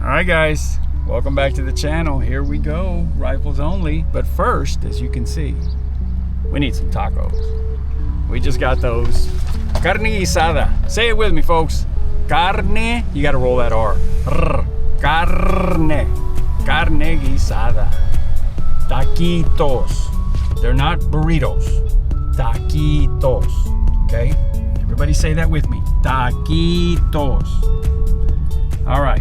Alright guys, welcome back to the channel. Here we go, rifles only. But first, as you can see, we need some tacos. We just got those. Carne guisada. Say it with me, folks. Carne, you gotta roll that R. Carne. Carne guisada. Taquitos. They're not burritos. Taquitos. Okay? Everybody say that with me. Taquitos. All right.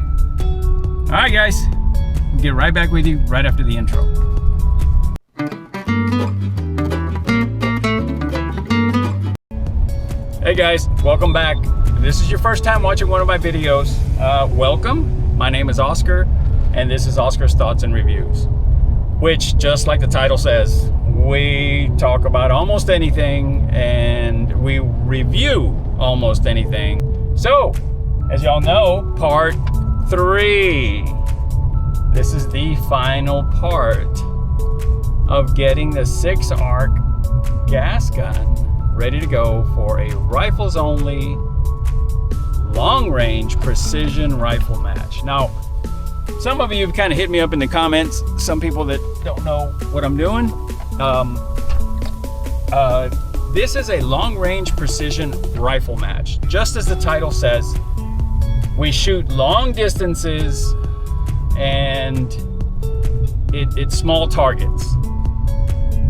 All right, guys. We'll get right back with you right after the intro. Hey guys, welcome back. If this is your first time watching one of my videos, welcome. My name is Oscar, and this is Oscar's Thoughts and Reviews, which, just like the title says, we talk about almost anything and we review almost anything. So, as y'all know, part 3. This is the final part of getting the 6-arc gas gun ready to go for a rifles only long range precision rifle match. Now, some of you have kind of hit me up in the comments, some people that don't know what I'm doing. This is a long range precision rifle match. Just as the title says, we shoot long distances and it's small targets.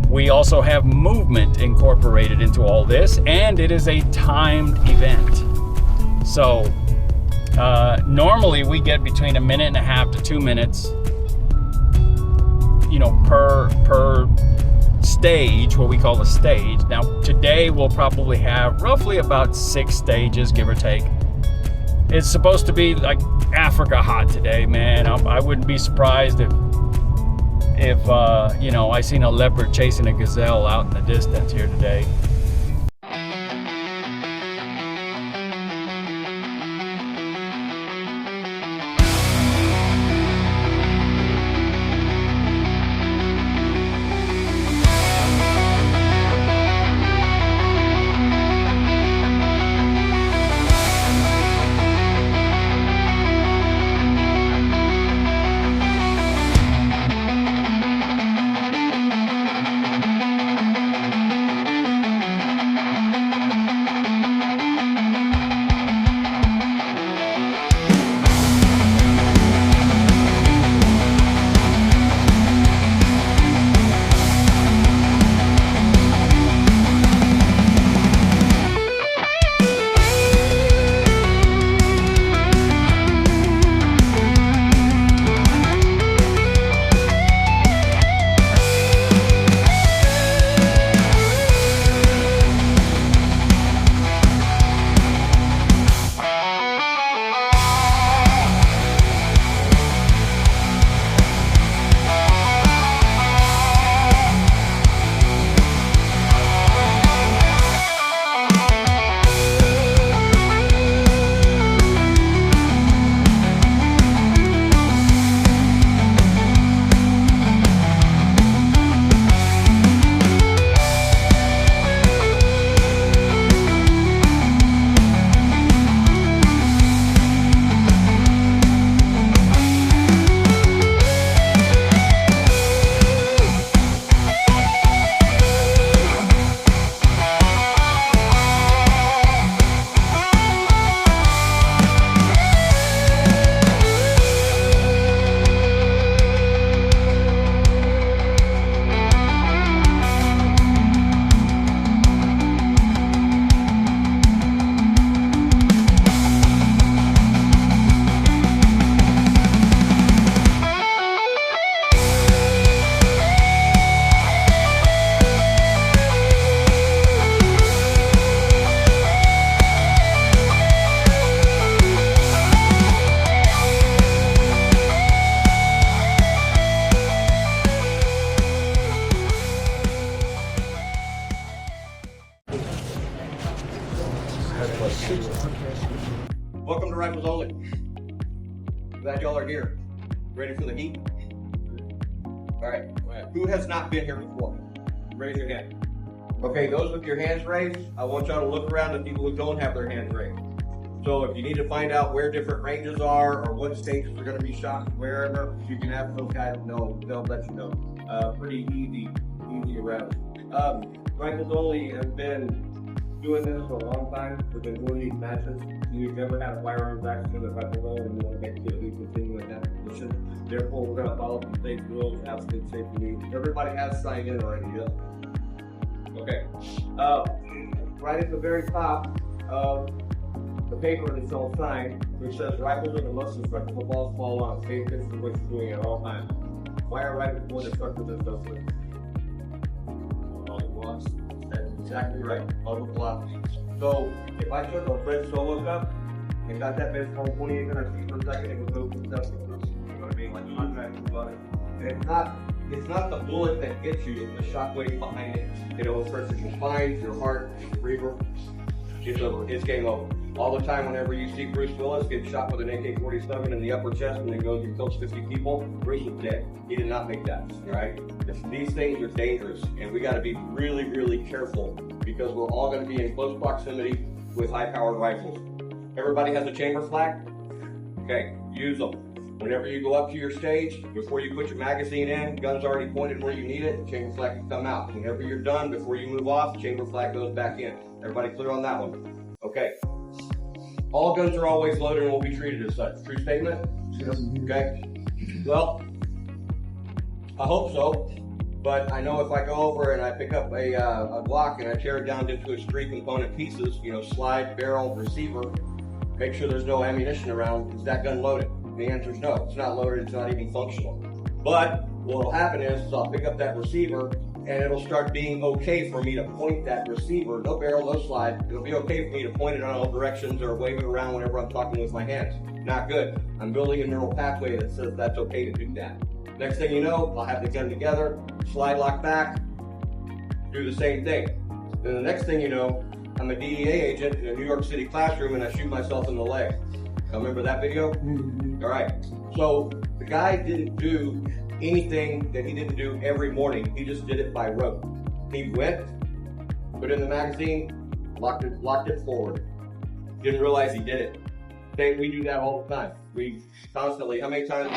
We also have movement incorporated into all this, and it is a timed event. So normally we get between 1.5 minutes to 2 minutes, you know, per stage, what we call a stage. Now today we'll probably have roughly about 6 stages, give or take. It's supposed to be like Africa hot today, man. I wouldn't be surprised if you know, I seen a leopard chasing a gazelle out in the distance here today. Welcome to Rifles Only. Glad y'all are here. Ready for the heat? All right. Who has not been here before? Raise your hand. Okay, those with your hands raised, I want y'all to look around at people who don't have their hands raised. So if you need to find out where different ranges are or what stages are going to be shot wherever, you can have those guys know. They'll let you know. Pretty easy around. Riflesonly has been doing this for a long time. We've been doing these matches. We've never had a firearms accident at Riflesonly, and we want to make sure that we continue in that position. Therefore, we're going to follow the safe rules, absolute safety needs. Everybody has signed in already, yeah? Okay. Right at the very top of the paper that's all signed, which says rifles are the most instructed, footballs fall on, same things is what you're doing at all times. Why are rifles more instructed than those things? All the blocks. That's exactly right. All the blocks. So if I took a red solo cup and got that bitch on 28 and I see for a second, it would go through stuff. You know what I mean? Like contract about it. And it's not the bullet that hits you, it's the shockwave behind it. You know, it hurts your spine, your heart, your breather. It's over. It's game over. All the time, whenever you see Bruce Willis get shot with an AK-47 in the upper chest and then goes and kills 50 people, Bruce is dead. He did not make that, all right? These things are dangerous, and we got to be really, really careful because we're all going to be in close proximity with high-powered rifles. Everybody has a chamber flag? Okay, use them. Whenever you go up to your stage, before you put your magazine in, gun's already pointed where you need it, chamber flag can come out. Whenever you're done, before you move off, chamber flag goes back in. Everybody clear on that one? Okay. All guns are always loaded and will be treated as such. True statement? Okay. Well, I hope so, but I know if I go over and I pick up a Glock and I tear it down into its 3 component pieces, you know, slide, barrel, receiver, make sure there's no ammunition around, is that gun loaded? The answer is no, it's not loaded, it's not even functional. But what will happen is I'll pick up that receiver and it'll start being okay for me to point that receiver, no barrel, no slide. It'll be okay for me to point it in all directions or wave it around whenever I'm talking with my hands. Not good. I'm building a neural pathway that says that's okay to do that. Next thing you know, I'll have the gun together, slide lock back, do the same thing. Then the next thing you know, I'm a DEA agent in a New York City classroom and I shoot myself in the leg. Y'all remember that video? Mm-hmm. All right. So the guy didn't do anything that he didn't do every morning. He just did it by rote. He went, put it in the magazine, locked it forward. Didn't realize he did it. We do that all the time. We constantly, how many times?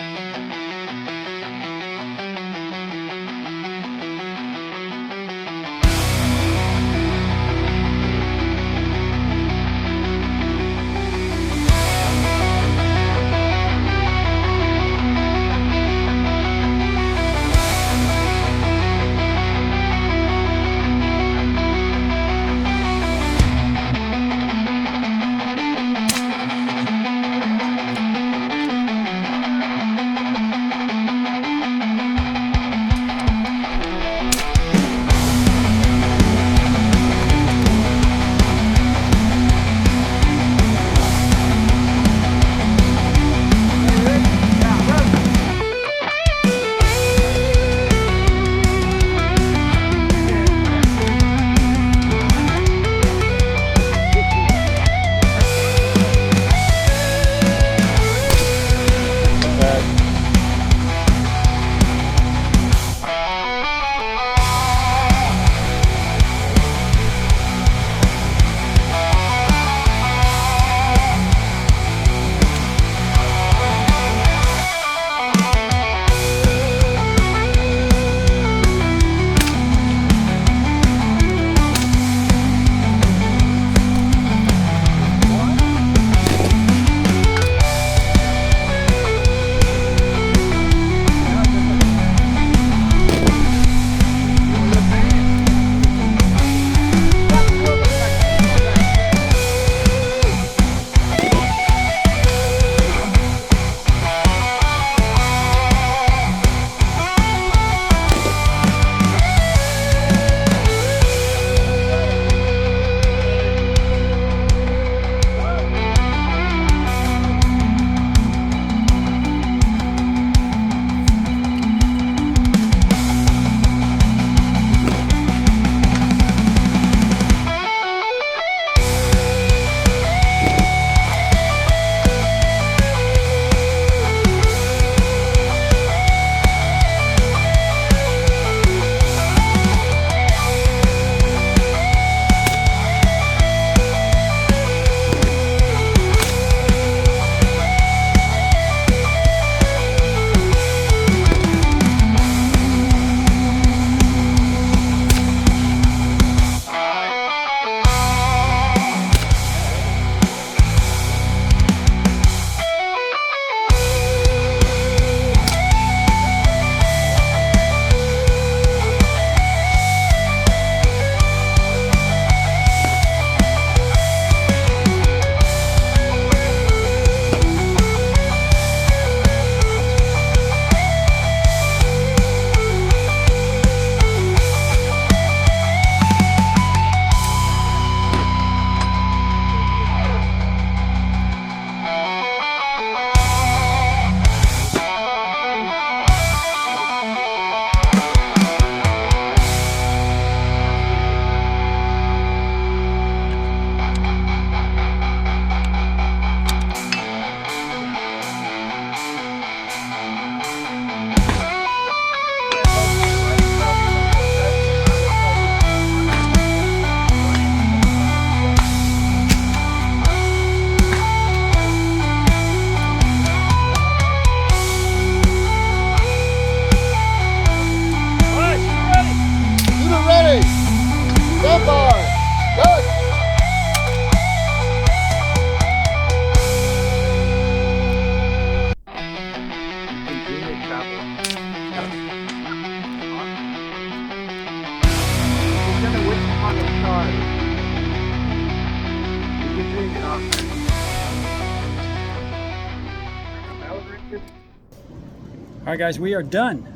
All right, guys, we are done.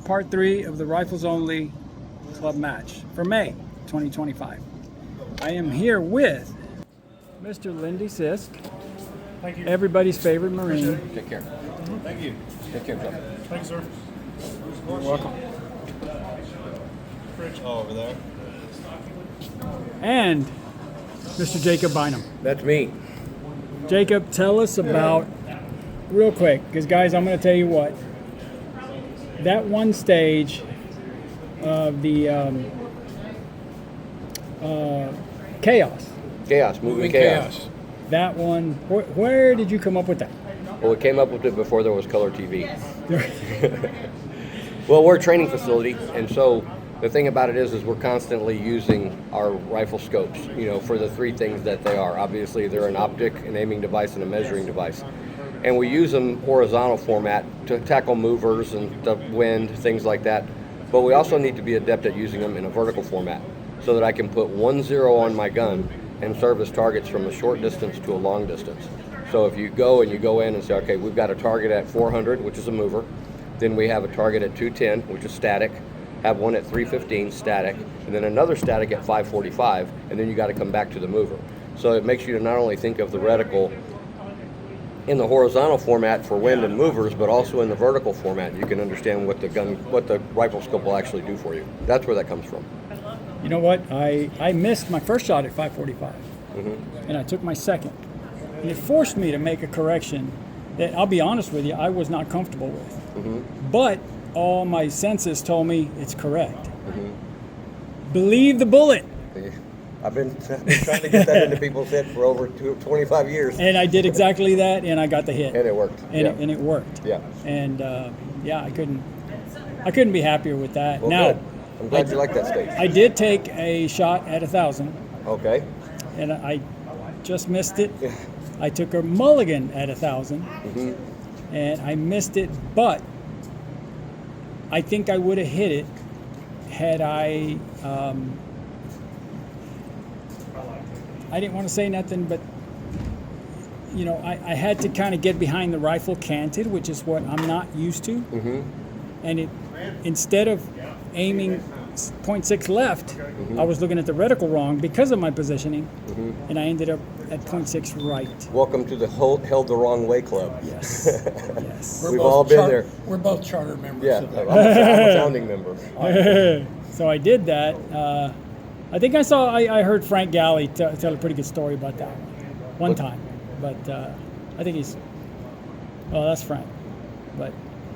Part 3 of the Rifles Only Club match for May 2025. I am here with Mr. Lindy Sisk. Thank you. Everybody's favorite Marine. Take care. Thank you. Take care, John. Thank you, sir. You're welcome. Fridge. Oh, over there. And Mr. Jacob Bynum. That's me. Jacob, tell us about, real quick, because guys, I'm going to tell you what. That one stage of the chaos. Chaos, moving chaos. That one, where did you come up with that? Well, we came up with it before there was color TV. Well, we're a training facility, and so the thing about it is we're constantly using our rifle scopes, for the three things that they are. Obviously, they're an optic, an aiming device, and a measuring device. And we use them horizontal format to tackle movers and the wind, things like that. But we also need to be adept at using them in a vertical format so that I can put 1-0 on my gun and serve as targets from a short distance to a long distance. So if you go in and say, okay, we've got a target at 400, which is a mover. Then we have a target at 210, which is static. Have one at 315, static. And then another static at 545, and then you got to come back to the mover. So it makes you to not only think of the reticle in the horizontal format for wind and movers, but also in the vertical format. You can understand what the rifle scope will actually do for you. That's where that comes from. You know what? I missed my first shot at 545, and I took my second. And it forced me to make a correction that, I'll be honest with you, I was not comfortable with. But all my senses told me it's correct. Believe the bullet. I've been trying to get that into people's head for over 25 years. And I did exactly that, and I got the hit. And it worked. And it worked. Yeah. And I couldn't be happier with that. Well, now, good. I'm glad you like that stage. I did take a shot at 1,000. Okay. And I just missed it. I took a mulligan at 1,000, and I missed it, but I think I would have hit it had I didn't want to say nothing, but I had to kind of get behind the rifle canted, which is what I'm not used to. And instead of aiming 0.6 left, I was looking at the reticle wrong because of my positioning, and I ended up at 0.6 right. Welcome to the held the wrong way club. Yes. Yes. We've all been there. We're both charter members. Yeah, Of that. I'm a founding member. So I did that. I think I heard Frank Galley tell a pretty good story about that one time. But I think that's Frank. But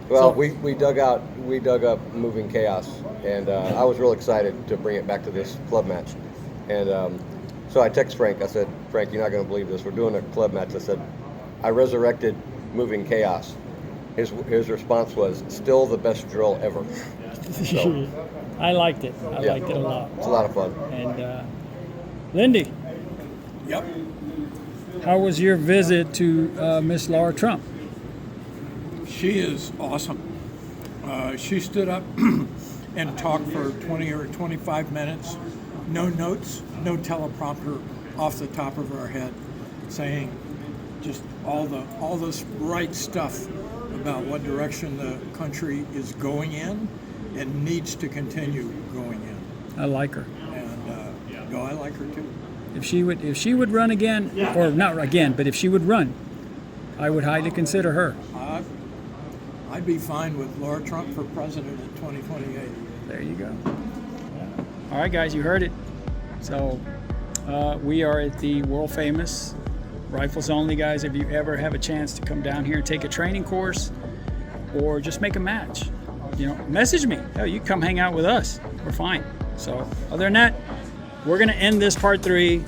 well, we dug up moving chaos, and I was real excited to bring it back to this club match. And so I text Frank. I said, Frank, you're not going to believe this. We're doing a club match. I said, I resurrected moving chaos. His response was, still the best drill ever. So, I liked it. I liked it a lot. It's a lot of fun. And Lindy, Yep. how was your visit to Miss Laura Trump? She is awesome. She stood up and talked for 20 or 25 minutes. No notes, no teleprompter off the top of her head, saying just all this right stuff about what direction the country is going in and needs to continue going in. I like her. And I like her too. If she would run again, or not again, but if she would run, I would highly consider her. I'd be fine with Laura Trump for president in 2028. There you go. All right, guys, you heard it. So we are at the world famous Rifles Only, guys. If you ever have a chance to come down here and take a training course or just make a match, message me. Hell, you come hang out with us. We're fine. So other than that, we're going to end this part 3,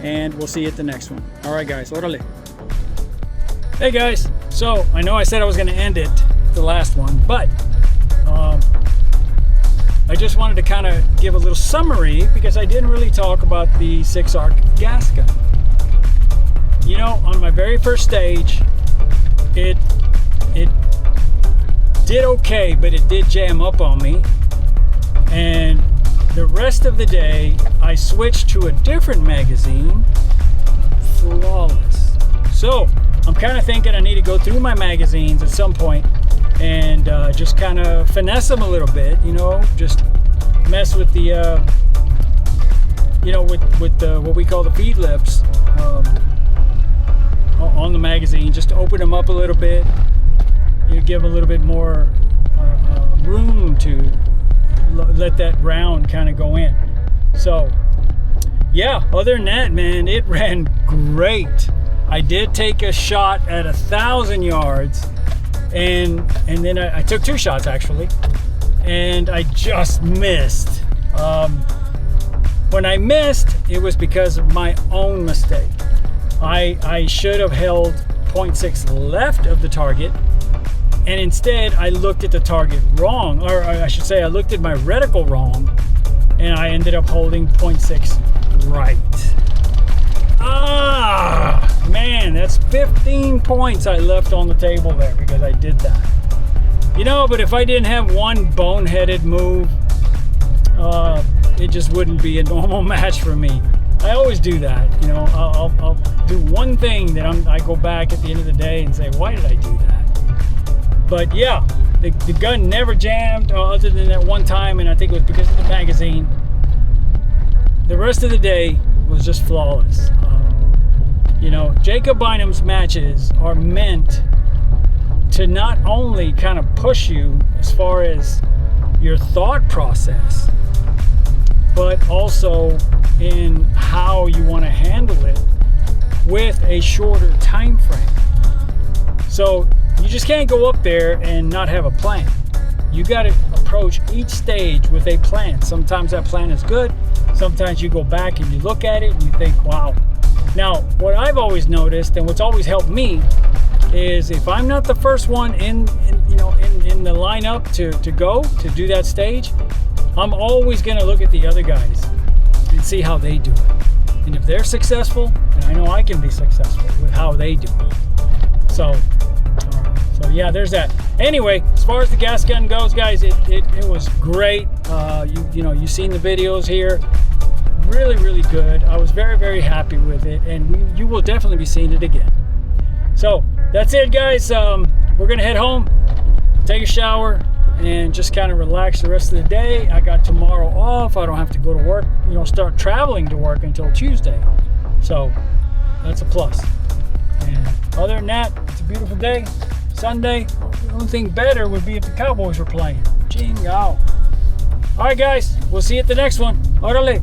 and we'll see you at the next one. All right, guys. Orale. Hey, guys. So I know I said I was going to end it, the last one, but I just wanted to kind of give a little summary because I didn't really talk about the 6-arc gas gun. On my very first stage, it did okay, but it did jam up on me. And the rest of the day, I switched to a different magazine, flawless. So I'm kind of thinking I need to go through my magazines at some point and just kind of finesse them a little bit, you know, just mess with the, you know, with what we call the feed lips on the magazine, just to open them up a little bit, you know, give them a little bit more room to let that round kind of go in. So yeah, other than that, man, it ran great. I did take a shot at 1,000 yards, and then I took 2 shots actually, and I just missed. When I missed, it was because of my own mistake. I should have held 0.6 left of the target, and instead I looked at the target wrong, or I should say I looked at my reticle wrong, and I ended up holding 0.6 right. Ah, man, that's 15 points I left on the table there because I did that. You know, but if I didn't have one boneheaded move, it just wouldn't be a normal match for me. I always do that. You know, I'll do one thing that I go back at the end of the day and say, why did I do that? But yeah, the gun never jammed other than that one time, and I think it was because of the magazine. The rest of the day was just flawless. You know, Jacob Bynum's matches are meant to not only kind of push you as far as your thought process, but also in how you want to handle it with a shorter time frame. So you just can't go up there and not have a plan. You got to approach each stage with a plan. Sometimes that plan is good. Sometimes you go back and you look at it and you think, wow. Now, what I've always noticed and what's always helped me is if I'm not the first one in the lineup to go to do that stage, I'm always going to look at the other guys and see how they do it. And if they're successful, then I know I can be successful with how they do it. So yeah, there's that. Anyway, as far as the gas gun goes, guys, it was great. You've seen the videos here. Really, really good. I was very, very happy with it, and you will definitely be seeing it again. So that's it, guys. We're gonna head home, take a shower, and just kind of relax the rest of the day. I got tomorrow off. I don't have to go to work, start traveling to work until Tuesday. So that's a plus. And other than that, it's a beautiful day. Sunday. The only thing better would be if the Cowboys were playing. Jingo. All right, guys. We'll see you at the next one. Orale.